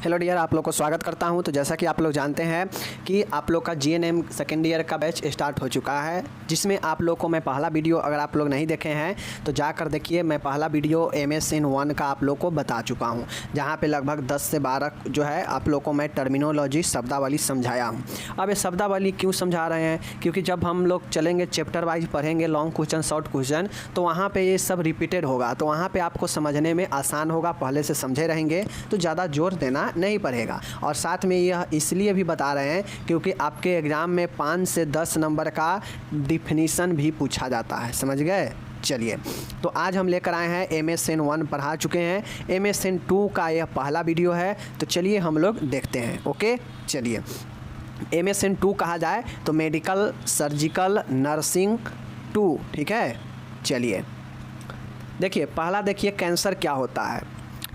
Hello dear, आप लोग को स्वागत करता हूं। तो जैसा कि आप लोग जानते हैं कि आप लोग का जीएनएम सेकेंड ईयर का बैच स्टार्ट हो चुका है, जिसमें आप लोग को मैं पहला वीडियो, अगर आप लोग नहीं देखे हैं तो जाकर देखिए। मैं पहला वीडियो MS in 1 का आप लोग को बता चुका हूं, जहां पे लगभग 10 से 12 जो है आप लोग को मैं टर्मिनोलॉजी शब्दावली समझाया हूँ। अब ये शब्दावली क्यों समझा रहे हैं? क्योंकि जब हम लोग चलेंगे चैप्टर वाइज पढ़ेंगे, लॉन्ग क्वेश्चन शॉर्ट क्वेश्चन, तो वहाँ पर ये सब रिपीटेड होगा, तो वहाँ पर आपको समझने में आसान होगा। पहले से समझे रहेंगे तो ज़्यादा जोर देना नहीं पड़ेगा। और साथ में यह इसलिए भी बता रहे हैं क्योंकि आपके एग्ज़ाम में 5 से 10 नंबर का डिफिनीशन भी पूछा जाता है, समझ गए। चलिए, तो आज हम लेकर आए हैं MS in 1 पढ़ा चुके हैं, MS in 2 का यह पहला वीडियो है। तो चलिए हम लोग देखते हैं। ओके, चलिए। MS in 2 कहा जाए तो मेडिकल, सर्जिकल, नर्सिंग 2, ठीक है। चलिए देखिए, पहला देखिए कैंसर क्या होता है।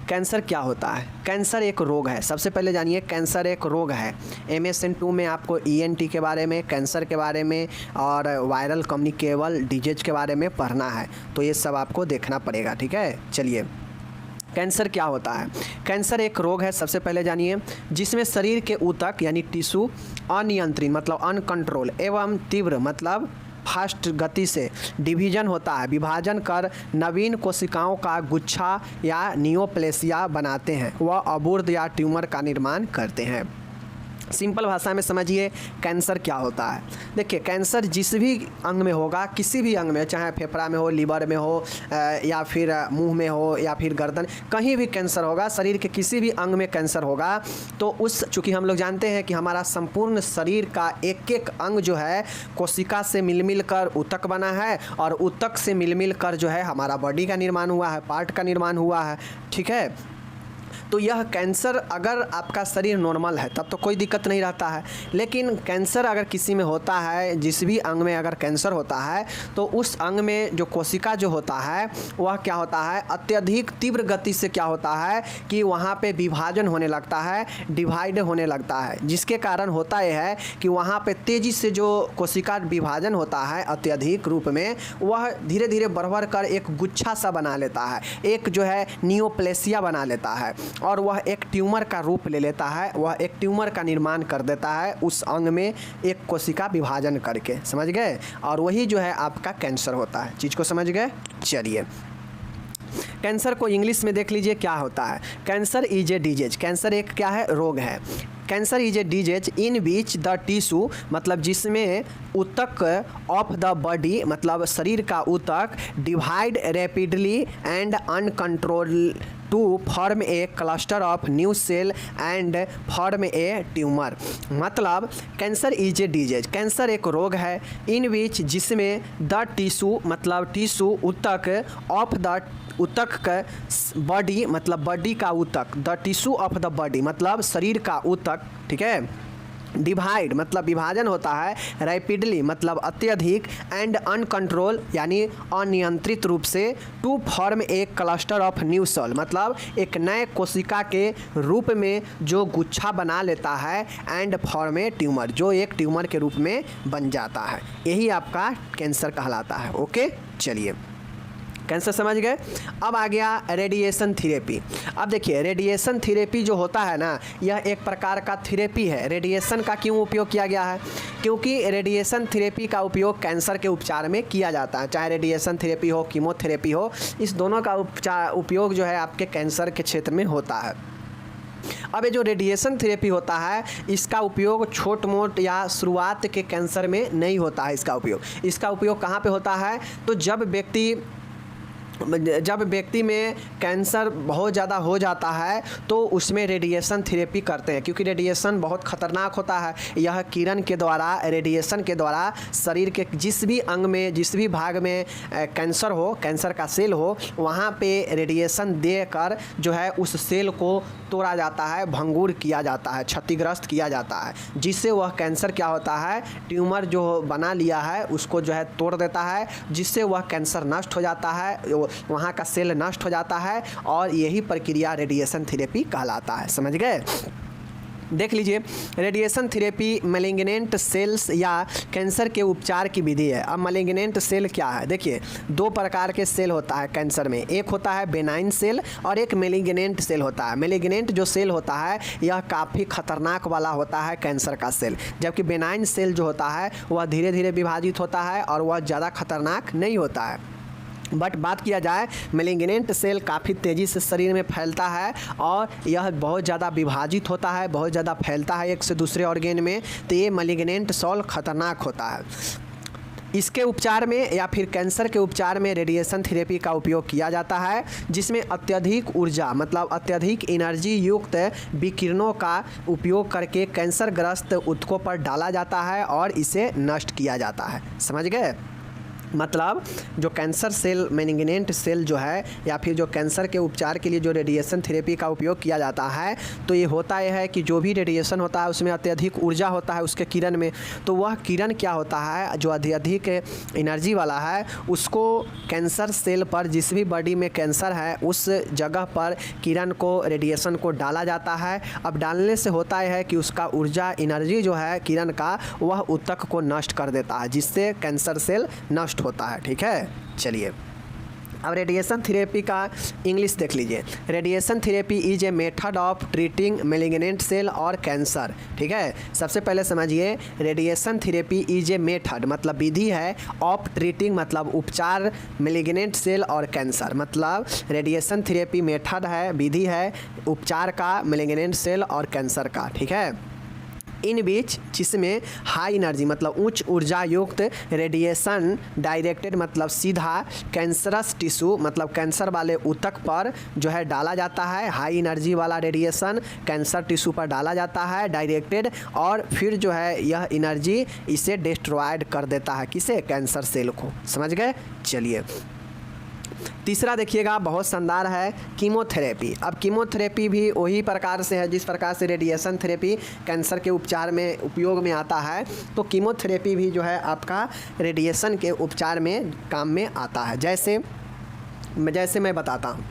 कैंसर क्या होता है? कैंसर एक रोग है। सबसे पहले जानिए, कैंसर एक रोग है। MS in 2 में आपको ENT के बारे में, कैंसर के बारे में और वायरल कम्युनिकेबल डिजीज के बारे में पढ़ना है, तो ये सब आपको देखना पड़ेगा, ठीक है। चलिए, कैंसर क्या होता है? कैंसर एक रोग है, सबसे पहले जानिए, जिसमें शरीर के ऊतक यानी टिश्यू अनियंत्रित मतलब अनकंट्रोल एवं तीव्र मतलब फास्ट गति से डिवीजन होता है, विभाजन कर नवीन कोशिकाओं का गुच्छा या नियोप्लेसिया बनाते हैं। वह अबूर्द या ट्यूमर का निर्माण करते हैं। सिंपल भाषा में समझिए कैंसर क्या होता है। देखिए, कैंसर जिस भी अंग में होगा, किसी भी अंग में, चाहे फेफड़ा में हो, लीवर में हो, या फिर मुंह में हो, या फिर गर्दन, कहीं भी कैंसर होगा, शरीर के किसी भी अंग में कैंसर होगा, तो उस चूँकि हम लोग जानते हैं कि हमारा संपूर्ण शरीर का एक एक अंग जो है कोशिका से मिल कर ऊतक बना है, और ऊतक से मिल कर जो है हमारा बॉडी का निर्माण हुआ है, पार्ट का निर्माण हुआ है, ठीक है। तो यह कैंसर, अगर आपका शरीर नॉर्मल है तब तो कोई दिक्कत नहीं रहता है, लेकिन कैंसर अगर किसी में होता है, जिस भी अंग में अगर कैंसर होता है, तो उस अंग में जो कोशिका जो होता है वह क्या होता है, अत्यधिक तीव्र गति से क्या होता है कि वहाँ पे विभाजन होने लगता है, डिवाइड होने लगता है, जिसके कारण होता यह है कि वहाँ पे तेज़ी से जो कोशिका विभाजन होता है अत्यधिक रूप में, वह धीरे धीरे बढ़ कर एक गुच्छा सा बना लेता है, एक जो है नियोप्लेसिया बना लेता है, और वह एक ट्यूमर का रूप ले लेता है। वह एक ट्यूमर का निर्माण कर देता है उस अंग में एक कोशिका विभाजन करके, समझ गए। और वही जो है आपका कैंसर होता है। चीज़ को समझ गए। चलिए, कैंसर को इंग्लिश में देख लीजिए क्या होता है। Cancer is a disease. Cancer एक क्या है, रोग है। Cancer is a disease in which the tissue मतलब जिसमें ऊतक ऑफ द बॉडी मतलब शरीर का ऊतक divide rapidly and uncontrol to form a cluster of new cell and form a tumour. मतलब cancer is a disease, cancer एक रोग है, इन विच जिसमें द टिश्यू मतलब टिश्यू ऊतक ऑफ द ऊतक का बॉडी मतलब बॉडी का ऊतक, the tissue of the body मतलब शरीर का ऊतक, ठीक है, डिवाइड मतलब विभाजन होता है, रैपिडली मतलब अत्यधिक, एंड अनकंट्रोल यानी अनियंत्रित रूप से, टू फॉर्म एक क्लस्टर ऑफ न्यू सेल मतलब एक नए कोशिका के रूप में जो गुच्छा बना लेता है, एंड फॉर्म ए ट्यूमर जो एक ट्यूमर के रूप में बन जाता है। यही आपका कैंसर कहलाता है। ओके, चलिए, कैंसर समझ गए। अब आ गया रेडिएशन थेरेपी। अब देखिए, रेडिएशन थेरेपी जो होता है ना, यह एक प्रकार का थेरेपी है। रेडिएशन का क्यों उपयोग किया गया है? क्योंकि रेडिएशन थेरेपी का उपयोग कैंसर के उपचार में किया जाता है। चाहे रेडिएशन थेरेपी हो, कीमोथेरेपी हो, इस दोनों का उपयोग जो है आपके कैंसर के क्षेत्र में होता है। अब ये जो रेडिएशन थेरेपी होता है, इसका उपयोग छोट मोट या शुरुआत के कैंसर में नहीं होता है। इसका उपयोग कहाँ पे होता है? तो जब व्यक्ति में कैंसर बहुत ज़्यादा हो जाता है तो उसमें रेडिएशन थेरेपी करते हैं, क्योंकि रेडिएशन बहुत ख़तरनाक होता है। यह किरण के द्वारा, रेडिएशन के द्वारा शरीर के जिस भी अंग में, जिस भी भाग में कैंसर हो, कैंसर का सेल हो, वहाँ पे रेडिएशन देकर जो है उस सेल को तोड़ा जाता है, भंगुर किया जाता है, क्षतिग्रस्त किया जाता है, जिससे वह कैंसर क्या होता है, ट्यूमर जो बना लिया है उसको जो है तोड़ देता है, जिससे वह कैंसर नष्ट हो जाता है, वहाँ का सेल नष्ट हो जाता है, और यही प्रक्रिया रेडिएशन थेरेपी कहलाता है। समझ गए। देख लीजिए, रेडिएशन थेरेपी मैलिग्नेंट सेल्स या कैंसर के उपचार की विधि है। अब मैलिग्नेंट सेल क्या है? देखिए, दो प्रकार के सेल होता है कैंसर में, एक होता है बेनाइन सेल और एक मैलिग्नेंट सेल होता है। मैलिग्नेंट जो सेल होता है यह काफ़ी खतरनाक वाला होता है कैंसर का सेल, जबकि बेनाइन सेल जो होता है वह धीरे धीरे विभाजित होता है और वह ज़्यादा खतरनाक नहीं होता है। बट बात किया जाए, मैलिग्नेंट सेल काफ़ी तेज़ी से शरीर में फैलता है और यह बहुत ज़्यादा विभाजित होता है, बहुत ज़्यादा फैलता है एक से दूसरे ऑर्गेन में, तो ये मैलिग्नेंट सेल खतरनाक होता है। इसके उपचार में या फिर कैंसर के उपचार में रेडिएशन थेरेपी का उपयोग किया जाता है, जिसमें अत्यधिक ऊर्जा मतलब अत्यधिक एनर्जी युक्त विकिरणों का उपयोग करके कैंसरग्रस्त ऊतकों पर डाला जाता है और इसे नष्ट किया जाता है। समझ गए? मतलब जो कैंसर सेल मैलिग्नेंट सेल जो है या फिर जो कैंसर के उपचार के लिए जो रेडिएशन थेरेपी का उपयोग किया जाता है, तो ये होता यह है कि जो भी रेडिएशन होता है उसमें अत्यधिक ऊर्जा होता है उसके किरण में, तो वह किरण क्या होता है जो अत्यधिक एनर्जी वाला है उसको कैंसर सेल पर, जिस भी बॉडी में कैंसर है उस जगह पर किरण को रेडिएशन को डाला जाता है। अब डालने से होता यह है कि उसका ऊर्जा एनर्जी जो है किरण का वह ऊतक को नष्ट कर देता है, जिससे कैंसर सेल नष्ट होता है। ठीक है, चलिए अब रेडिएशन थेरेपी का इंग्लिश देख लीजिए। Radiation therapy is a method of treating malignant cell और कैंसर। ठीक है, सबसे पहले समझिए, radiation therapy is a method मतलब विधि है, ऑफ ट्रीटिंग मतलब उपचार, मैलिग्नेंट सेल और कैंसर मतलब रेडिएशन थेरेपी मेथड है, विधि है उपचार का मैलिग्नेंट सेल और कैंसर का। ठीक है, इन बीच जिसमें हाई एनर्जी मतलब उच्च ऊर्जा युक्त रेडिएशन डायरेक्टेड मतलब सीधा कैंसरस टिश्यू मतलब कैंसर वाले ऊतक पर जो है डाला जाता है। हाई एनर्जी वाला रेडिएशन कैंसर टिश्यू पर डाला जाता है डायरेक्टेड, और फिर जो है यह एनर्जी इसे डिस्ट्रॉयड कर देता है, किसे? कैंसर सेल को। समझ गए? चलिए तीसरा देखिएगा, बहुत शानदार है, कीमोथेरेपी। अब कीमोथेरेपी भी वही प्रकार से है जिस प्रकार से रेडिएशन थेरेपी कैंसर के उपचार में उपयोग में आता है, तो कीमोथेरेपी भी जो है आपका रेडिएशन के उपचार में काम में आता है। जैसे मैं बताता हूँ,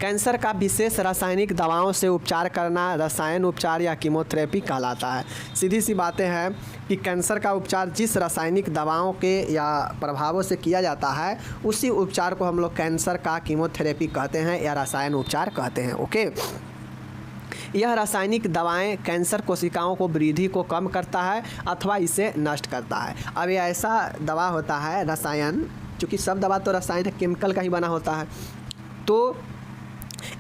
कैंसर का विशेष रासायनिक दवाओं से उपचार करना रसायन उपचार या कीमोथेरेपी कहलाता है। सीधी सी बातें हैं कि कैंसर का उपचार जिस रासायनिक दवाओं के या प्रभावों से किया जाता है उसी उपचार को हम लोग कैंसर का कीमोथेरेपी कहते हैं या रसायन उपचार कहते हैं। ओके, यह रासायनिक दवाएं कैंसर कोशिकाओं को वृद्धि को कम करता है अथवा इसे नष्ट करता है। अब ये ऐसा दवा होता है रसायन, चूँकि सब दवा तो रसायन केमिकल का ही बना होता है, तो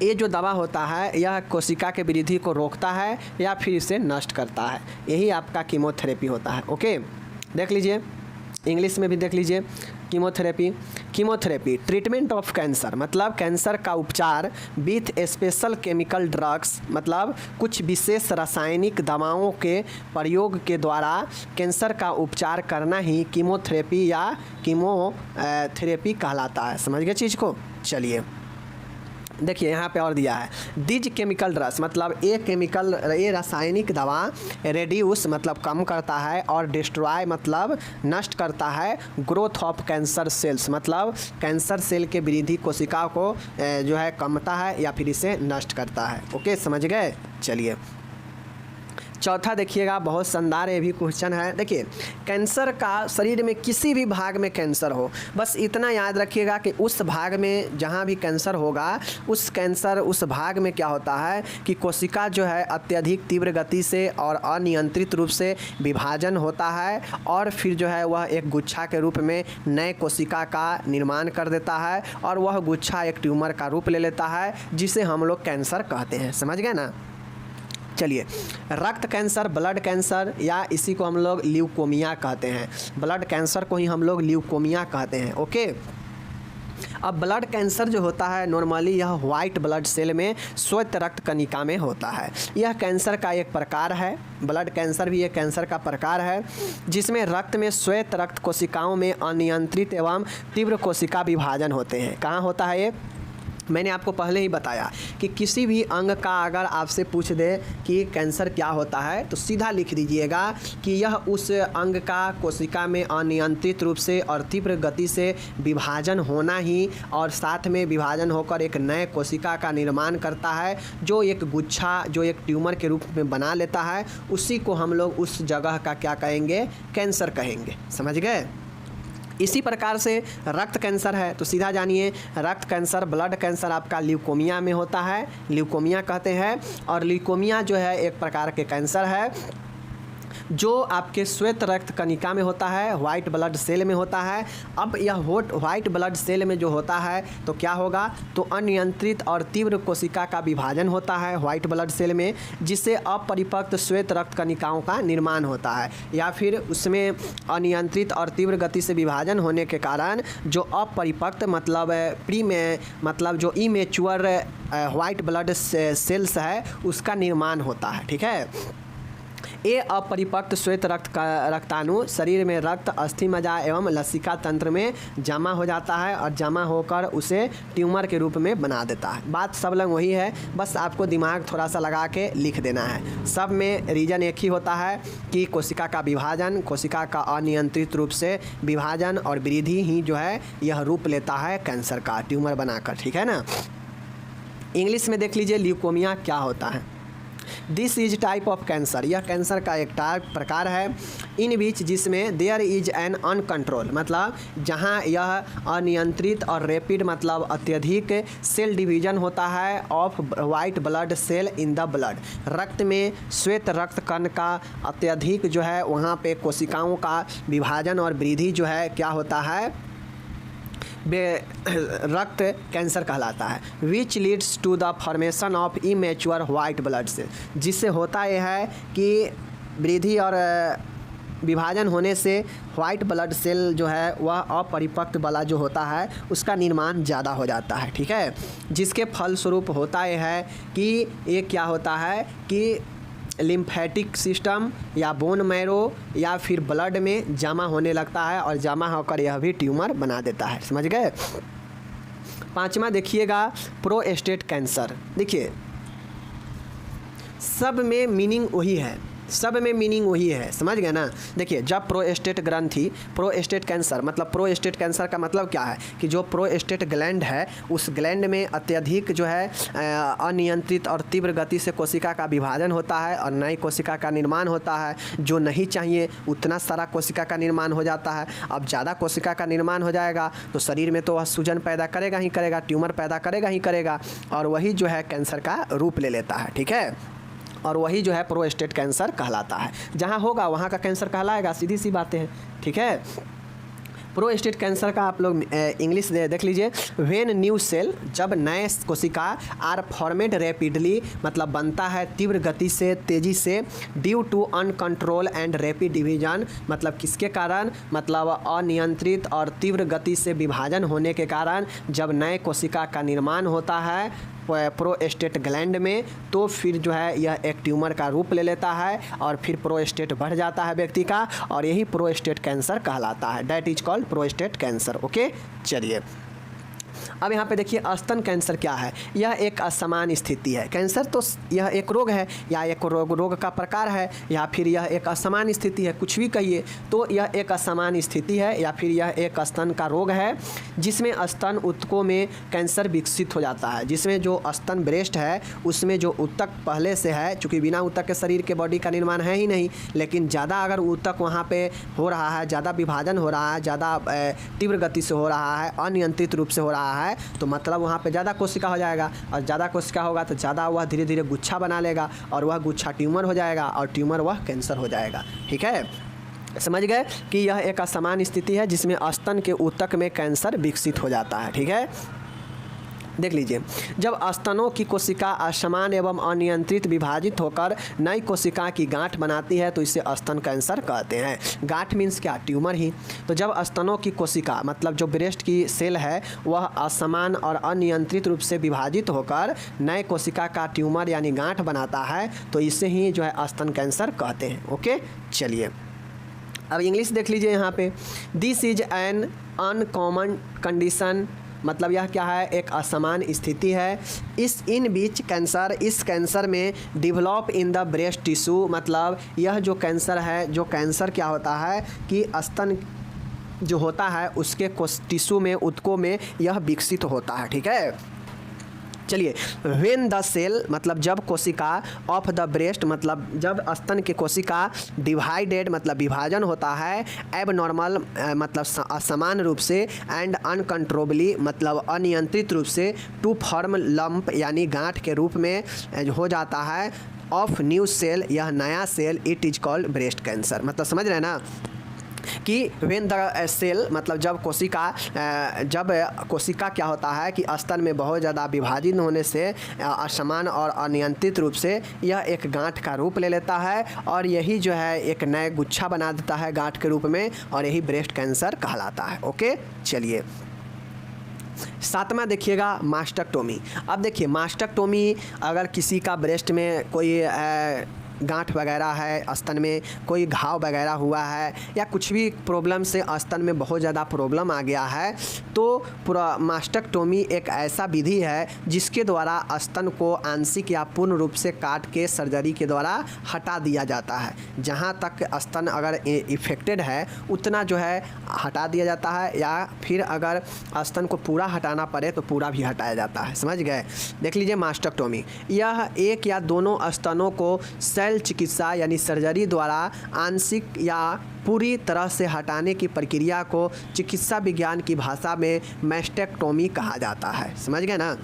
ये जो दवा होता है यह कोशिका के वृद्धि को रोकता है या फिर इसे नष्ट करता है। यही आपका कीमोथेरेपी होता है। ओके, देख लीजिए, इंग्लिश में भी देख लीजिए कीमोथेरेपी ट्रीटमेंट ऑफ कैंसर मतलब कैंसर का उपचार विथ स्पेशल केमिकल ड्रग्स मतलब कुछ विशेष रासायनिक दवाओं के प्रयोग के द्वारा कैंसर का उपचार करना ही कीमोथेरेपी या कीमोथेरेपी कहलाता है। समझ गए चीज़ को? चलिए देखिए यहाँ पे और दिया है, दिज केमिकल ड्रग्स मतलब ये रासायनिक दवा रेड्यूस मतलब कम करता है और डिस्ट्रॉय मतलब नष्ट करता है ग्रोथ ऑफ कैंसर सेल्स मतलब कैंसर सेल के वृद्धि कोशिका को जो है कमता है या फिर इसे नष्ट करता है। ओके, समझ गए? चलिए चौथा देखिएगा, बहुत शानदार ये भी क्वेश्चन है। देखिए, कैंसर का शरीर में किसी भी भाग में कैंसर हो, बस इतना याद रखिएगा कि उस भाग में जहाँ भी कैंसर होगा उस भाग में क्या होता है कि कोशिका जो है अत्यधिक तीव्र गति से और अनियंत्रित रूप से विभाजन होता है और फिर जो है वह एक गुच्छा के रूप में नए कोशिका का निर्माण कर देता है और वह गुच्छा एक ट्यूमर का रूप ले लेता है जिसे हम लोग कैंसर कहते हैं। समझ गए ना? चलिए, रक्त कैंसर, ब्लड कैंसर या इसी को हम लोग ल्यूकोमिया कहते हैं। ब्लड कैंसर को ही हम लोग ल्यूकोमिया कहते हैं। ओके, अब ब्लड कैंसर जो होता है नॉर्मली यह वाइट ब्लड सेल में श्वेत रक्त कणिका में होता है। यह कैंसर का एक प्रकार है। ब्लड कैंसर भी एक कैंसर का प्रकार है जिसमें रक्त में श्वेत रक्त कोशिकाओं में अनियंत्रित एवं तीव्र कोशिका विभाजन होते हैं। कहाँ होता है ये? मैंने आपको पहले ही बताया कि किसी भी अंग का अगर आपसे पूछ दे कि कैंसर क्या होता है तो सीधा लिख दीजिएगा कि यह उस अंग का कोशिका में अनियंत्रित रूप से और तीव्र गति से विभाजन होना ही और साथ में विभाजन होकर एक नए कोशिका का निर्माण करता है, जो एक गुच्छा, जो एक ट्यूमर के रूप में बना लेता है। उसी को हम लोग उस जगह का क्या कहेंगे? कैंसर कहेंगे। समझ गए? इसी प्रकार से रक्त कैंसर है तो सीधा जानिए, रक्त कैंसर, ब्लड कैंसर आपका ल्यूकोमिया में होता है, ल्यूकोमिया कहते हैं। और ल्यूकोमिया जो है एक प्रकार के कैंसर है जो आपके श्वेत रक्त कणिका में होता है, वाइट ब्लड सेल में होता है। अब यह वाइट ब्लड सेल में जो होता है तो क्या होगा? तो अनियंत्रित और तीव्र कोशिका का विभाजन होता है वाइट ब्लड सेल में, जिससे अपरिपक्व श्वेत रक्त कणिकाओं का निर्माण होता है, या फिर उसमें अनियंत्रित और तीव्र गति से विभाजन होने के कारण जो अपरिपक्व मतलब जो इमेच्योर वाइट ब्लड सेल्स है उसका निर्माण होता है। ठीक है? ये अपरिपक्व श्वेत रक्ताणु शरीर में रक्त, अस्थि मज्जा एवं लसिका तंत्र में जमा हो जाता है और जमा होकर उसे ट्यूमर के रूप में बना देता है। बात सब लोग वही है, बस आपको दिमाग थोड़ा सा लगा के लिख देना है। सब में रीजन एक ही होता है कि कोशिका का विभाजन, कोशिका का अनियंत्रित रूप से विभाजन और वृद्धि ही जो है यह रूप लेता है कैंसर का, ट्यूमर बनाकर। ठीक है ना? इंग्लिश में देख लीजिए ल्यूकोमिया क्या होता है। This is type of cancer, यह कैंसर का एक प्रकार है इन बीच जिसमें देयर इज एन अनकंट्रोल, मतलब जहाँ यह अनियंत्रित और रैपिड मतलब अत्यधिक सेल डिवीजन होता है of white blood cell in the blood. रक्त में श्वेत रक्त कण का अत्यधिक जो है वहाँ पे कोशिकाओं का विभाजन और वृद्धि जो है क्या होता है? रक्त कैंसर कहलाता है। Which leads to the formation of immature white blood cell, जिससे होता यह है कि वृद्धि और विभाजन होने से वाइट ब्लड सेल जो है वह अपरिपक्व वाला जो होता है उसका निर्माण ज़्यादा हो जाता है। ठीक है? जिसके फलस्वरूप होता यह है कि ये क्या होता है कि लिम्फेटिक सिस्टम या बोन मैरो या फिर ब्लड में जमा होने लगता है और जमा होकर यह भी ट्यूमर बना देता है। समझ गए? पांचवा देखिएगा प्रोस्टेट कैंसर। देखिए सब में मीनिंग वही है, सब में मीनिंग वही है। समझ गए ना? देखिए जब प्रोस्टेट ग्रंथि, प्रोस्टेट कैंसर मतलब प्रोस्टेट कैंसर का मतलब क्या है कि जो प्रोस्टेट ग्लैंड है उस ग्लैंड में अत्यधिक जो है अनियंत्रित और तीव्र गति से कोशिका का विभाजन होता है और नई कोशिका का निर्माण होता है। जो नहीं चाहिए उतना सारा कोशिका का निर्माण हो जाता है। अब ज़्यादा कोशिका का निर्माण हो जाएगा तो शरीर में तो वह सूजन पैदा करेगा ही करेगा, ट्यूमर पैदा करेगा ही करेगा और वही जो है कैंसर का रूप ले लेता है। ठीक है? और वही जो है प्रोस्टेट कैंसर कहलाता है। जहाँ होगा वहाँ का कैंसर कहलाएगा, सीधी सी बातें हैं। ठीक है? प्रोस्टेट कैंसर का आप लोग इंग्लिश देख लीजिए। व्हेन न्यू सेल, जब नए कोशिका आर फॉर्मेड रैपिडली मतलब बनता है तीव्र गति से, तेज़ी से, due to uncontrol and rapid division मतलब किसके कारण? मतलब अनियंत्रित और तीव्र गति से विभाजन होने के कारण जब नए कोशिका का निर्माण होता है प्रोस्टेट ग्लैंड में तो फिर जो है यह एक ट्यूमर का रूप ले लेता है और फिर प्रोस्टेट बढ़ जाता है व्यक्ति का और यही प्रोस्टेट कैंसर कहलाता है। That is called prostate cancer. Okay, चलिए अब यहाँ पे देखिए स्तन कैंसर क्या है। यह एक असमान स्थिति है। कैंसर तो यह एक रोग है या एक रोग का प्रकार है या फिर यह एक असमान स्थिति है, कुछ भी कहिए। तो यह एक असमान स्थिति है या फिर यह एक स्तन का रोग है जिसमें स्तन ऊतकों में कैंसर विकसित हो जाता है। जिसमें जो स्तन ब्रेस्ट है उसमें जो ऊतक पहले से है, चूँकि बिना ऊतक के शरीर के बॉडी का निर्माण है ही नहीं, लेकिन ज़्यादा अगर ऊतक वहाँ पे हो रहा है, ज़्यादा विभाजन हो रहा है, ज़्यादा तीव्र गति से हो रहा है, अनियंत्रित रूप से हो रहा है तो मतलब वहाँ पे ज़्यादा कोशिका हो जाएगा और ज़्यादा कोशिका होगा तो ज़्यादा वह धीरे धीरे गुच्छा बना लेगा और वह गुच्छा ट्यूमर हो जाएगा और ट्यूमर वह कैंसर हो जाएगा। ठीक है? समझ गए कि यह एक असमान स्थिति है जिसमें स्तन के ऊतक में कैंसर विकसित हो जाता है। ठीक है? देख लीजिए, जब स्तनों की कोशिका असमान एवं अनियंत्रित विभाजित होकर नई कोशिका की गांठ बनाती है तो इसे स्तन कैंसर कहते हैं। गांठ मीन्स क्या? ट्यूमर ही। तो जब स्तनों की कोशिका मतलब जो ब्रेस्ट की सेल है वह असमान और अनियंत्रित रूप से विभाजित होकर नए कोशिका का ट्यूमर यानी गांठ बनाता है तो इसे ही जो है स्तन कैंसर कहते हैं। ओके, चलिए अब इंग्लिश देख लीजिए यहाँ पे। This is an uncommon condition मतलब यह क्या है, एक असमान स्थिति है। इन बीच कैंसर, इस कैंसर में develop in the breast tissue, मतलब यह जो कैंसर है, जो कैंसर क्या होता है कि स्तन जो होता है उसके टिश्यू में, ऊतकों में यह विकसित होता है। ठीक है, चलिए। व्हेन द सेल, मतलब जब कोशिका ऑफ द ब्रेस्ट, मतलब जब स्तन के कोशिका डिवाइडेड, मतलब विभाजन होता है, एब नॉर्मल मतलब असमान रूप से, एंड अनकंट्रोलेबली मतलब अनियंत्रित रूप से, टू फॉर्म लंप यानी गांठ के रूप में हो जाता है, ऑफ न्यू सेल, यह नया cell, it is called breast cancer. मतलब समझ रहे हैं ना कि व्हेन द सेल, मतलब जब कोशिका क्या होता है कि स्तन में बहुत ज़्यादा विभाजित होने से असमान और अनियंत्रित रूप से यह एक गांठ का रूप ले लेता है, और यही जो है एक नए गुच्छा बना देता है गांठ के रूप में, और यही ब्रेस्ट कैंसर कहलाता है। ओके, चलिए। 7वां देखिएगा मास्टेक्टोमी। अब देखिए मास्टेक्टोमी, अगर किसी का ब्रेस्ट में कोई गांठ वगैरह है, स्तन में कोई घाव वगैरह हुआ है, या कुछ भी प्रॉब्लम से स्तन में बहुत ज़्यादा प्रॉब्लम आ गया है, तो पूरा मास्टेक्टोमी एक ऐसा विधि है जिसके द्वारा स्तन को आंशिक या पूर्ण रूप से काट के सर्जरी के द्वारा हटा दिया जाता है। जहाँ तक स्तन अगर इफेक्टेड है उतना जो है हटा दिया जाता है, या फिर अगर स्तन को पूरा हटाना पड़े तो पूरा भी हटाया जाता है। समझ गए? देख लीजिए मास्टेक्टोमी, यह एक या दोनों स्तनों को चिकित्सा यानी सर्जरी द्वारा आंशिक या पूरी तरह से हटाने की प्रक्रिया को चिकित्सा विज्ञान की भाषा में मास्टेक्टोमी कहा जाता है। समझ गए ना?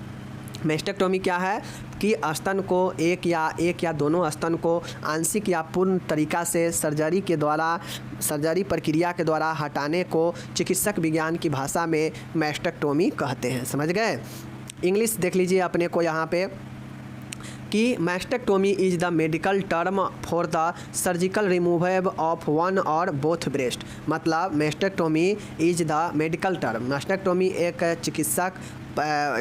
मास्टेक्टोमी क्या है कि स्तन को एक या दोनों स्तन को आंशिक या पूर्ण तरीका से सर्जरी प्रक्रिया के द्वारा हटाने को चिकित्सक विज्ञान की भाषा में मास्टेक्टोमी कहते हैं। समझ गए? इंग्लिश देख लीजिए अपने को यहाँ पे कि mastectomy is the medical term for the surgical removal of one और बोथ ब्रेस्ट। मतलब mastectomy is the medical term, mastectomy एक चिकित्सक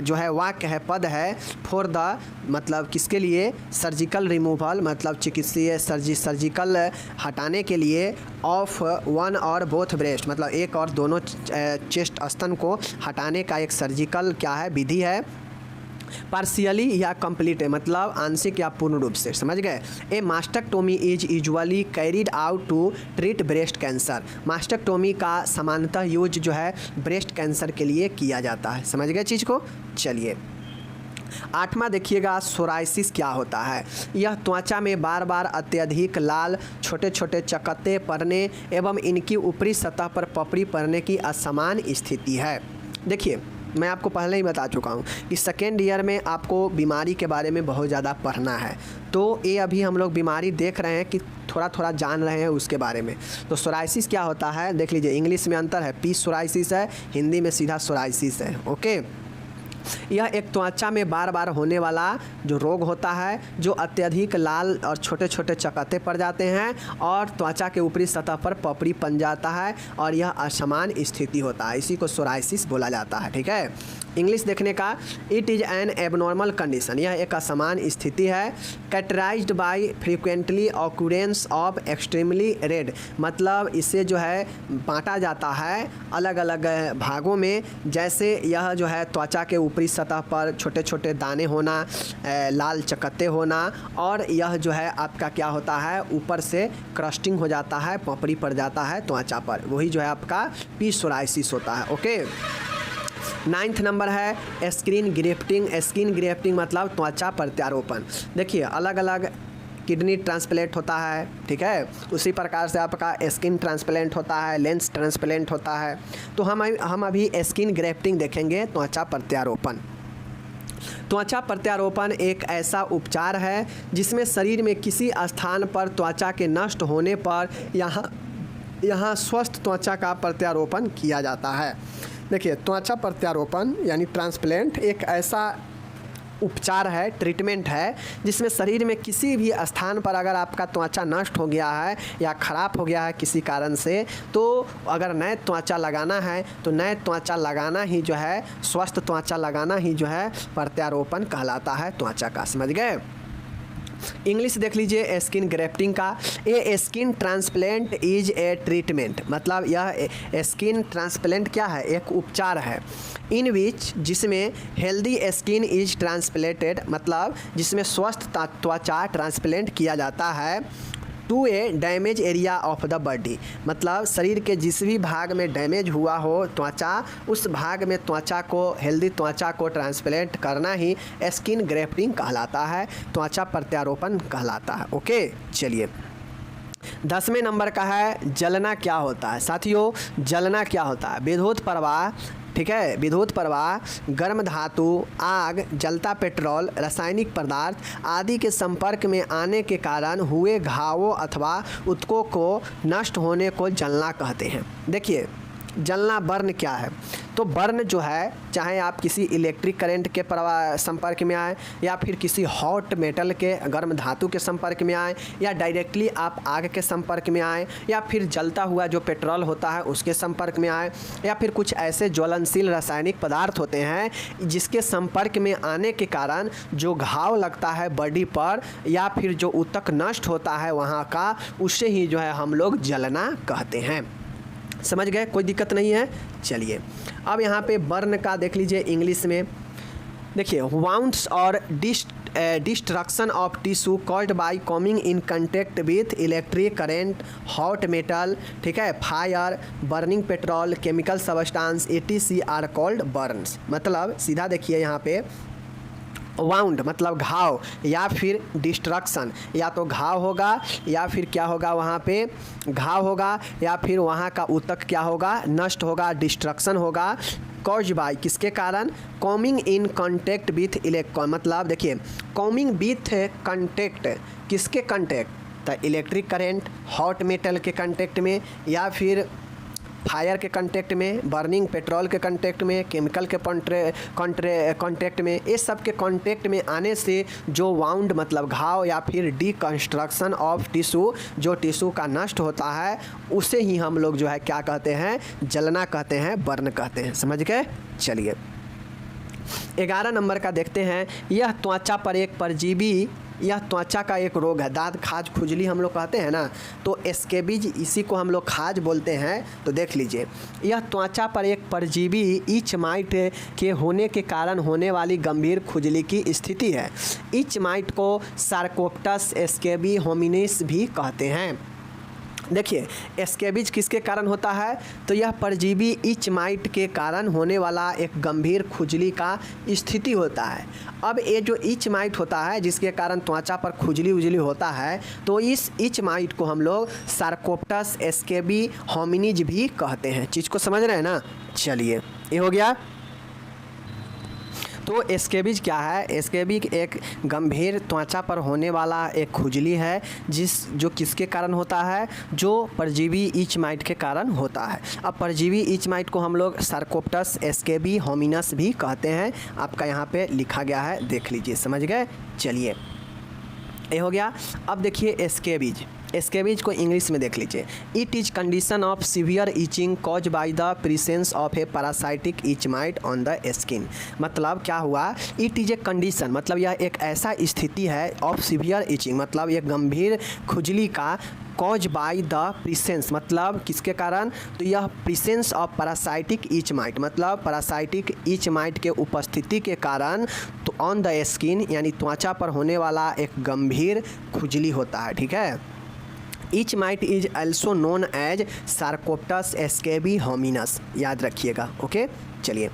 जो है वाक्य है, पद है, फॉर द मतलब किसके लिए, सर्जिकल रिमूवल मतलब चिकित्सीय सर्जिकल हटाने के लिए, ऑफ वन और बोथ ब्रेस्ट मतलब एक और दोनों चेस्ट स्तन को हटाने का एक सर्जिकल क्या है, विधि है। पार्शियली या कंप्लीट है मतलब आंशिक या पूर्ण रूप से। समझ गए? A mastectomy is usually carried out to treat breast cancer. Mastectomy का सामान्यतः यूज जो है ब्रेस्ट कैंसर के लिए किया जाता है। समझ गए चीज़ को? चलिए 8वां देखिएगा सोराइसिस क्या होता है। यह त्वचा में बार बार अत्यधिक लाल छोटे छोटे चकत्ते पड़ने एवं इनकी ऊपरी सतह पर पपड़ी पड़ने की असमान स्थिति है। देखिए मैं आपको पहले ही बता चुका हूँ कि सेकेंड ईयर में आपको बीमारी के बारे में बहुत ज़्यादा पढ़ना है, तो ये अभी हम लोग बीमारी देख रहे हैं कि थोड़ा थोड़ा जान रहे हैं उसके बारे में। तो सोराइसिस क्या होता है देख लीजिए, इंग्लिश में अंतर है, पी सोराइसिस है, हिंदी में सीधा सोराइसिस है। ओके, यह एक त्वचा में बार बार होने वाला जो रोग होता है, जो अत्यधिक लाल और छोटे छोटे चकत्ते पड़ जाते हैं और त्वचा के ऊपरी सतह पर पपड़ी बन जाता है और यह असमान स्थिति होता है, इसी को सोराइसिस बोला जाता है। ठीक है, इंग्लिश देखने का, it is an abnormal condition, यह एक असमान स्थिति है। Characterised by frequently occurrence of extremely red, मतलब इसे जो है बांटा जाता है अलग अलग भागों में, जैसे यह जो है त्वचा के ऊपरी सतह पर छोटे छोटे दाने होना, लाल चकत्ते होना, और यह जो है आपका क्या होता है ऊपर से क्रस्टिंग हो जाता है, पपड़ी पड़ जाता है त्वचा पर, वही जो है आपका पी सोराइसिस होता है। ओके, 9th नंबर है स्किन ग्रेफ्टिंग। स्किन ग्रेफ्टिंग मतलब त्वचा प्रत्यारोपण। देखिए अलग अलग किडनी ट्रांसप्लांट होता है, ठीक है, उसी प्रकार से आपका स्किन ट्रांसप्लांट होता है, लेंस ट्रांसप्लांट होता है। तो हम अभी स्किन ग्रेफ्टिंग देखेंगे, त्वचा प्रत्यारोपण। त्वचा प्रत्यारोपण एक ऐसा उपचार है जिसमें शरीर में किसी स्थान पर त्वचा के नष्ट होने पर यहाँ स्वस्थ त्वचा का प्रत्यारोपण किया जाता है। देखिए त्वचा प्रत्यारोपण यानी ट्रांसप्लांट एक ऐसा उपचार है, ट्रीटमेंट है, जिसमें शरीर में किसी भी स्थान पर अगर आपका त्वचा नष्ट हो गया है या ख़राब हो गया है किसी कारण से, तो अगर नए त्वचा लगाना है तो नए त्वचा लगाना ही जो है, स्वस्थ त्वचा लगाना ही जो है प्रत्यारोपण कहलाता है त्वचा का। समझ गए? इंग्लिश देख लीजिए स्किन ग्रेफ्टिंग का। A skin transplant is a treatment, मतलब यह स्किन ट्रांसप्लांट क्या है, एक उपचार है। इन विच, जिसमें हेल्दी स्किन इज ट्रांसप्लांटेड, मतलब जिसमें स्वस्थ त्वचा ट्रांसप्लांट किया जाता है to a damage area of the body, मतलब शरीर के जिस भी भाग में डैमेज हुआ हो त्वचा, उस भाग में त्वचा को, हेल्दी त्वचा को ट्रांसप्लांट करना ही स्किन ग्रेफ्टिंग कहलाता है, त्वचा प्रत्यारोपण कहलाता है। ओके, चलिए 10वें नंबर का है जलना क्या होता है। साथियों, जलना क्या होता है? विद्युत प्रवाह, ठीक है, विद्युत प्रवाह, गर्म धातु, आग, जलता पेट्रोल, रासायनिक पदार्थ आदि के संपर्क में आने के कारण हुए घावों अथवा ऊतकों को नष्ट होने को जलना कहते हैं। देखिए, जलना बर्न क्या है? तो बर्न जो है, चाहे आप किसी इलेक्ट्रिक करंट के संपर्क में आए, या फिर किसी हॉट मेटल के, गर्म धातु के संपर्क में आए, या डायरेक्टली आप आग के संपर्क में आए, या फिर जलता हुआ जो पेट्रोल होता है उसके संपर्क में आए, या फिर कुछ ऐसे ज्वलनशील रासायनिक पदार्थ होते हैं जिसके संपर्क में आने के कारण जो घाव लगता है बॉडी पर, या फिर जो ऊतक नष्ट होता है वहाँ का, उसे ही जो है हम लोग जलना कहते हैं। समझ गए? कोई दिक्कत नहीं है। चलिए अब यहाँ पे बर्न का देख लीजिए इंग्लिश में। देखिए, वाउंड्स और destruction of tissue called by coming in contact with electric current, hot metal, ठीक है, fire, burning petrol, chemical substance etc are called burns. मतलब सीधा देखिए यहाँ पे, वाउंड मतलब घाव, या फिर डिस्ट्रक्शन, या तो घाव होगा या फिर क्या होगा, वहाँ पे घाव होगा, या फिर वहाँ का ऊतक क्या होगा, नष्ट होगा, डिस्ट्रक्शन होगा। कॉज बाय, किसके कारण? Coming in contact with electron, मतलब देखिए कमिंग विथ कांटेक्ट, किसके कांटेक्ट? तो इलेक्ट्रिक करंट, हॉट मेटल के कांटेक्ट में, या फिर फायर के कांटेक्ट में, बर्निंग पेट्रोल के कांटेक्ट में, केमिकल के कांटेक्ट में, ये सब के कांटेक्ट में आने से जो वाउंड मतलब घाव, या फिर डिकंस्ट्रक्शन ऑफ टिश्यू, जो टिश्यू का नष्ट होता है, उसे ही हम लोग जो है क्या कहते हैं? जलना कहते हैं, बर्न कहते हैं। समझ गए? चलिए 11 नंबर का देखते हैं। यह त्वचा पर एक परजीवी, यह त्वचा का एक रोग है। दांत खाज खुजली हम लोग कहते हैं ना, तो स्कैबिज, इसी को हम लोग खाज बोलते हैं। तो देख लीजिए, यह त्वचा पर एक परजीवी इच माइट के होने के कारण होने वाली गंभीर खुजली की स्थिति है। इच माइट को सार्कोप्टस स्कैबी होमिनिस भी कहते हैं। देखिए, स्कैबिज किसके कारण होता है? तो यह परजीवी इच माइट के कारण होने वाला एक गंभीर खुजली का स्थिति होता है। अब ये जो इच माइट होता है, जिसके कारण त्वचा पर खुजली उजली होता है, तो इस इच माइट को हम लोग सार्कोप्टस स्कैबी होमिनिज भी कहते हैं। चीज़ को समझ रहे हैं ना? चलिए, ये हो गया। तो स्कैबिज क्या है? स्कैबिज एक गंभीर त्वचा पर होने वाला एक खुजली है, जो किसके कारण होता है? जो परजीवी इच माइट के कारण होता है। अब परजीवी इच माइट को हम लोग सार्कोप्टस स्कैबी होमिनस भी कहते हैं। आपका यहाँ पे लिखा गया है, देख लीजिए। समझ गए? चलिए, ये हो गया। अब देखिए स्कैबिज, स्कैबिज को इंग्लिश में देख लीजिए। It is condition of severe itching cause by the presence of A parasitic etch might on the skin. मतलब क्या हुआ? इट इज ए कंडीशन, मतलब यह एक ऐसा स्थिति है ऑफ सीवियर ईचिंग, मतलब एक गंभीर खुजली का, कॉज बाय द प्रेजेंस मतलब किसके कारण? तो यह presence of parasitic etch might, मतलब पैरासाइटिक इच माइट के उपस्थिति के कारण तो ऑन द स्किन यानी त्वचा पर होने वाला एक गंभीर खुजली होता है। ठीक है, itch mite is also known as sarcoptes scabiei hominis, याद रखिएगा। ओके, चलिए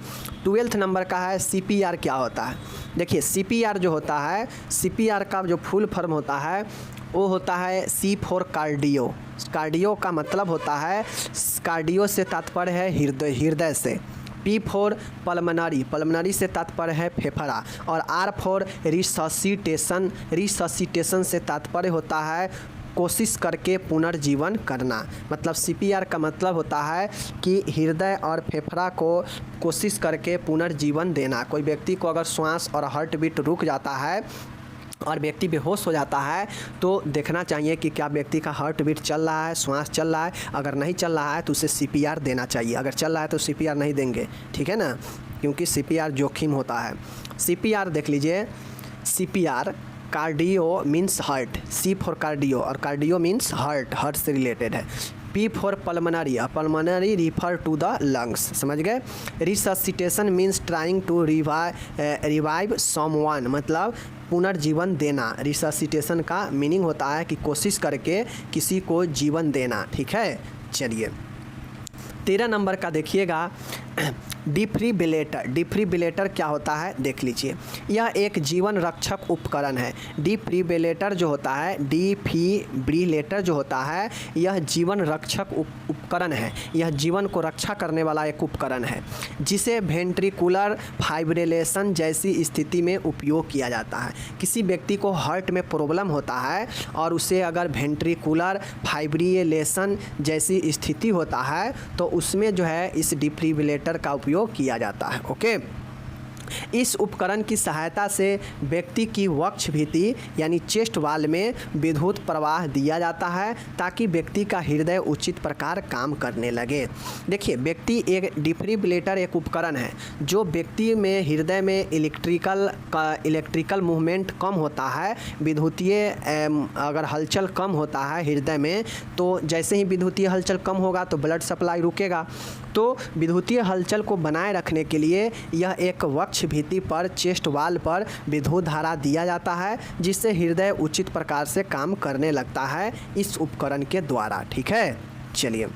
12th नंबर का है CPR क्या होता है। देखिए, CPR जो होता है, CPR का जो फुल फॉर्म होता है वो होता है C फॉर कार्डियो। कार्डियो का मतलब होता है, कार्डियो से तात्पर्य है हृदय से। P फॉर पल्मनरी, पल्मनरी से तात्पर्य है फेफड़ा। और R फॉर रिससिटेशन, रिससिटेशन से तात्पर्य होता है कोशिश करके पुनर्जीवन करना। मतलब CPR का मतलब होता है कि हृदय और फेफड़ा को कोशिश करके पुनर्जीवन देना। कोई व्यक्ति को अगर श्वास और हार्ट बीट रुक जाता है और व्यक्ति बेहोश हो जाता है, तो देखना चाहिए कि क्या व्यक्ति का हार्ट बीट चल रहा है, श्वास चल रहा है। अगर नहीं चल रहा है तो उसे CPR देना चाहिए। अगर चल रहा है तो CPR नहीं देंगे, ठीक है ना, क्योंकि CPR जोखिम होता है। CPR देख लीजिए, CPR cardio means heart, C for cardio, और कार्डियो मीन्स हार्ट से रिलेटेड है। P for pulmonary, pulmonary refer to the lungs, समझ गए। Resuscitation means trying to revive someone, मतलब पुनर्जीवन देना। रिससिटेशन का मीनिंग होता है कि कोशिश करके किसी को जीवन देना, ठीक है। चलिए 13 नंबर का देखिएगा, डिफिब्रिलेटर। डिफिब्रिलेटर क्या होता है देख लीजिए, यह एक जीवन रक्षक उपकरण है। डिफिब्रिलेटर जो होता है, डिफिब्रिलेटर जो होता है, यह जीवन रक्षक उपकरण है। यह जीवन को रक्षा करने वाला एक उपकरण है जिसे वेंट्रिकुलर फाइब्रिलेशन जैसी स्थिति में उपयोग किया जाता है। किसी व्यक्ति को हार्ट में प्रॉब्लम होता है और उसे अगर वेंट्रिकुलर फाइब्रिलेशन जैसी स्थिति होता है तो उसमें जो है इस डिफिब्रिलेटर का उपयोग किया जाता है। ओके, इस उपकरण की सहायता से व्यक्ति की वक्ष भित्ति यानी चेस्ट वाल में विद्युत प्रवाह दिया जाता है ताकि व्यक्ति का हृदय उचित प्रकार काम करने लगे। देखिए व्यक्ति एक डिफिब्रिलेटर एक उपकरण है जो व्यक्ति में हृदय में इलेक्ट्रिकल मूवमेंट कम होता है, विद्युतीय अगर हलचल कम होता है हृदय में, तो जैसे ही विद्युतीय हलचल कम होगा तो ब्लड सप्लाई रुकेगा। तो विद्युतीय हलचल को बनाए रखने के लिए यह एक वक्ष भित्ति पर चेस्ट वाल पर विद्युत धारा दिया जाता है जिससे हृदय उचित प्रकार से काम करने लगता है इस उपकरण के द्वारा, ठीक है। चलिए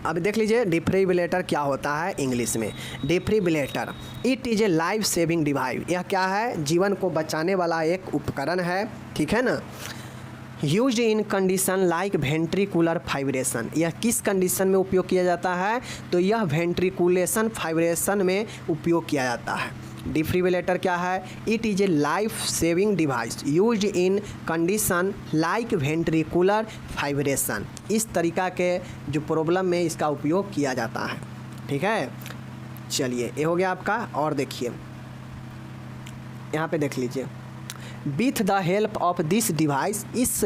अब देख लीजिए डिफिब्रिलेटर क्या होता है इंग्लिश में। Defibrillator it is a life saving device, यह क्या है, जीवन को बचाने वाला एक उपकरण है, ठीक है ना। Use in condition like ventricular fibrillation, यह किस कंडीशन में उपयोग किया जाता है, तो यह वेंट्रिकुलेशन फाइब्रेशन में उपयोग किया जाता है। डिफिब्रिलेटर क्या है, it is a life saving device use in condition like ventricular fibrillation, इस तरीका के जो प्रॉब्लम में इसका उपयोग किया जाता है, ठीक है। चलिए ये हो गया आपका, और देखिए यहाँ पे देख लीजिए, with the help of this device, इस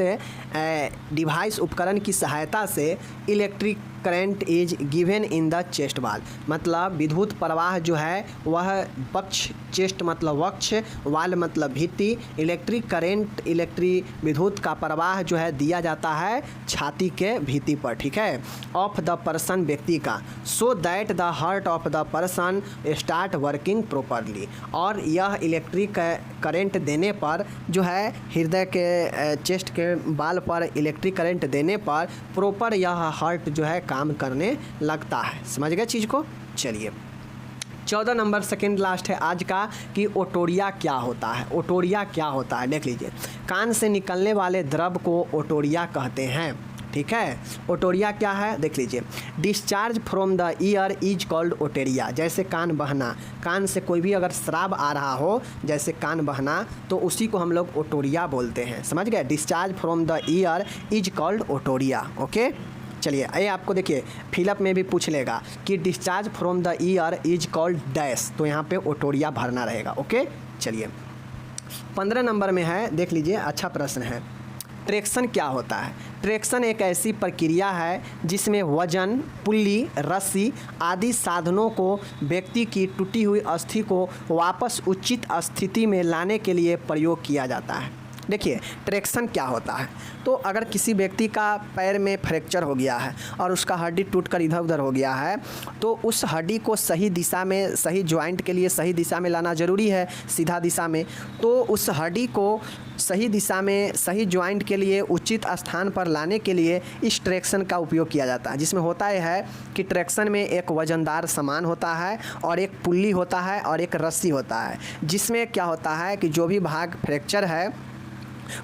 डिवाइस उपकरण की सहायता से electric current is given in the chest वाल, मतलब विद्युत प्रवाह जो है वह वक्ष, चेस्ट मतलब वक्ष, वाल मतलब भित्ति, इलेक्ट्रिक करंट विद्युत का प्रवाह जो है दिया जाता है छाती के भित्ति पर, ठीक है, ऑफ द पर्सन व्यक्ति का, so that the heart of the person start working properly, और यह इलेक्ट्रिक करंट देने पर जो है हृदय के चेस्ट के बाल पर इलेक्ट्रिक करंट देने पर प्रॉपर यह हार्ट जो है काम करने लगता है। समझ गए चीज़ को। चलिए 14 नंबर सेकेंड लास्ट है आज का कि ओटोरिया क्या होता है। ओटोरिया क्या होता है देख लीजिए, कान से निकलने वाले द्रव को ओटोरिया कहते हैं, ठीक है। ओटोरिया क्या है देख लीजिए, discharge from the ear is called otorrhoea, जैसे कान बहना, कान से कोई भी अगर श्राव आ रहा हो जैसे कान बहना तो उसी को हम लोग ओटोरिया बोलते हैं, समझ गए। Discharge from the ear is called otorrhoea, okay. चलिए ये आपको देखिए फिलअप में भी पूछ लेगा कि discharge from the ear is called dash, तो यहाँ पे ओटोरिया भरना रहेगा, ओके। चलिए 15 नंबर में है, देख लीजिए अच्छा प्रश्न है, ट्रैक्शन क्या होता है। ट्रैक्शन एक ऐसी प्रक्रिया है जिसमें वजन, पुल्ली, रस्सी आदि साधनों को व्यक्ति की टूटी हुई अस्थि को वापस उचित स्थिति में लाने के लिए प्रयोग किया जाता है। देखिए ट्रैक्शन क्या होता है, तो अगर किसी व्यक्ति का पैर में फ्रैक्चर हो गया है और उसका हड्डी टूटकर इधर उधर हो गया है तो उस हड्डी को सही दिशा में, सही जॉइंट के लिए सही दिशा में लाना ज़रूरी है, सीधा दिशा में। तो उस हड्डी को सही दिशा में, सही जॉइंट के लिए उचित स्थान पर लाने के लिए इस ट्रैक्शन का उपयोग किया जाता है, जिसमें होता यह है कि ट्रैक्शन में एक वजनदार सामान होता है और एक पुल्ली होता है और एक रस्सी होता है, जिसमें क्या होता है कि जो भी भाग फ्रैक्चर है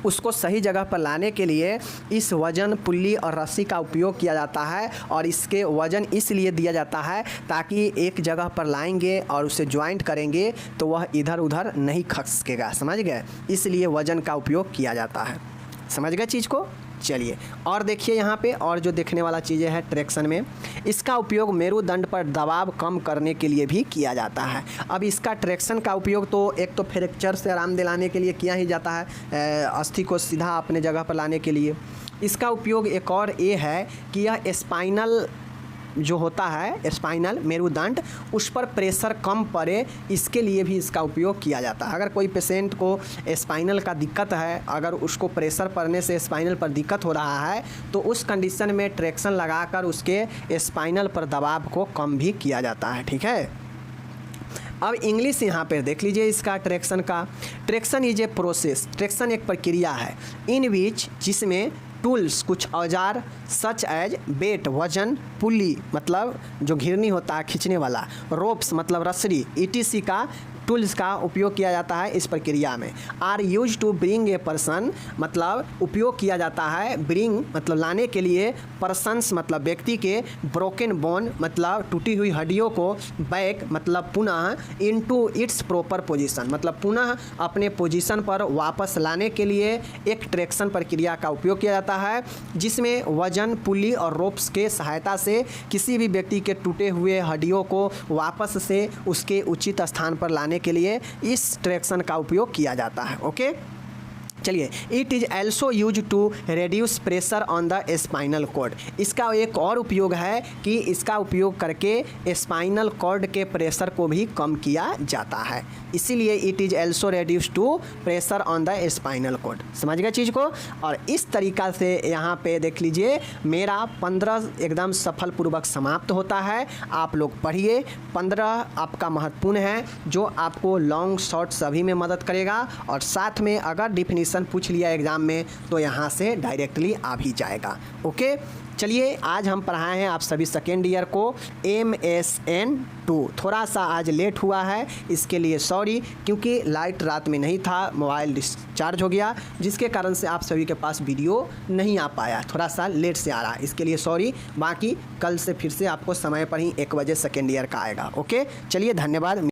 उसको सही जगह पर लाने के लिए इस वजन, पुल्ली और रस्सी का उपयोग किया जाता है। और इसके वजन इसलिए दिया जाता है ताकि एक जगह पर लाएंगे और उसे ज्वाइंट करेंगे तो वह इधर उधर नहीं खसकेगा, समझ गए, इसलिए वजन का उपयोग किया जाता है। समझ गए चीज़ को। चलिए और देखिए यहाँ पे और जो देखने वाला चीज़ें हैं ट्रैक्शन में, इसका उपयोग मेरुदंड पर दबाव कम करने के लिए भी किया जाता है। अब इसका ट्रैक्शन का उपयोग तो एक तो फ्रैक्चर से आराम दिलाने के लिए किया ही जाता है, अस्थि को सीधा अपने जगह पर लाने के लिए। इसका उपयोग एक और ये है कि यह स्पाइनल जो होता है स्पाइनल मेरुदंड, उस पर प्रेशर कम पड़े, इसके लिए भी इसका उपयोग किया जाता है। अगर कोई पेशेंट को स्पाइनल का दिक्कत है, अगर उसको प्रेशर पड़ने से स्पाइनल पर दिक्कत हो रहा है, तो उस कंडीशन में ट्रैक्शन लगाकर उसके स्पाइनल पर दबाव को कम भी किया जाता है। ठीक है, अब इंग्लिश यहाँ पर देख लीजिए इसका ट्रैक्शन का। Traction is a process, traction एक प्रक्रिया है, इन विच जिसमें टूल्स कुछ औजार, सच एज बेट वजन, पुली मतलब जो घिरनी होता है खींचने वाला, रोप्स मतलब रस्सी, ईटीसी का टूल्स का उपयोग किया जाता है इस प्रक्रिया में। Are use to bring a person मतलब उपयोग किया जाता है, ब्रिंग मतलब लाने के लिए, पर्सन्स मतलब व्यक्ति के, ब्रोकन बोन मतलब टूटी हुई हड्डियों को, बैक मतलब पुनः, इनटू इट्स प्रॉपर पोजीशन मतलब पुनः अपने पोजीशन पर वापस लाने के लिए एक ट्रैक्शन प्रक्रिया का उपयोग किया जाता है, जिसमें वजन, पुली और रोप्स के सहायता से किसी भी व्यक्ति के टूटे हुए हड्डियों को वापस से उसके उचित स्थान पर लाने के लिए इस ट्रैक्शन का उपयोग किया जाता है। ओके, चलिए, it is also use to reduce pressure on the spinal cord. इसका एक और उपयोग है कि इसका उपयोग करके स्पाइनल कॉर्ड के प्रेशर को भी कम किया जाता है, इसीलिए it is also reduce to pressure on the spinal cord. समझ गए चीज़ को। और इस तरीक़ा से यहाँ पे देख लीजिए मेरा 15 एकदम सफलपूर्वक समाप्त होता है। आप लोग पढ़िए, 15 आपका महत्वपूर्ण है जो आपको लॉन्ग शॉर्ट सभी में मदद करेगा, और साथ में अगर डिफिनीशन पूछ लिया एग्जाम में तो यहाँ से डायरेक्टली आ भी जाएगा। ओके, चलिए आज हम पढ़ाए हैं आप सभी सेकेंड ईयर को MSN2। थोड़ा सा आज लेट हुआ है, इसके लिए सॉरी, क्योंकि लाइट रात में नहीं था, मोबाइल डिस्चार्ज हो गया, जिसके कारण से आप सभी के पास वीडियो नहीं आ पाया, थोड़ा सा लेट से आ रहा है, इसके लिए सॉरी। बाकी कल से फिर से आपको समय पर ही 1 बजे सेकेंड ईयर का आएगा। ओके, चलिए धन्यवाद।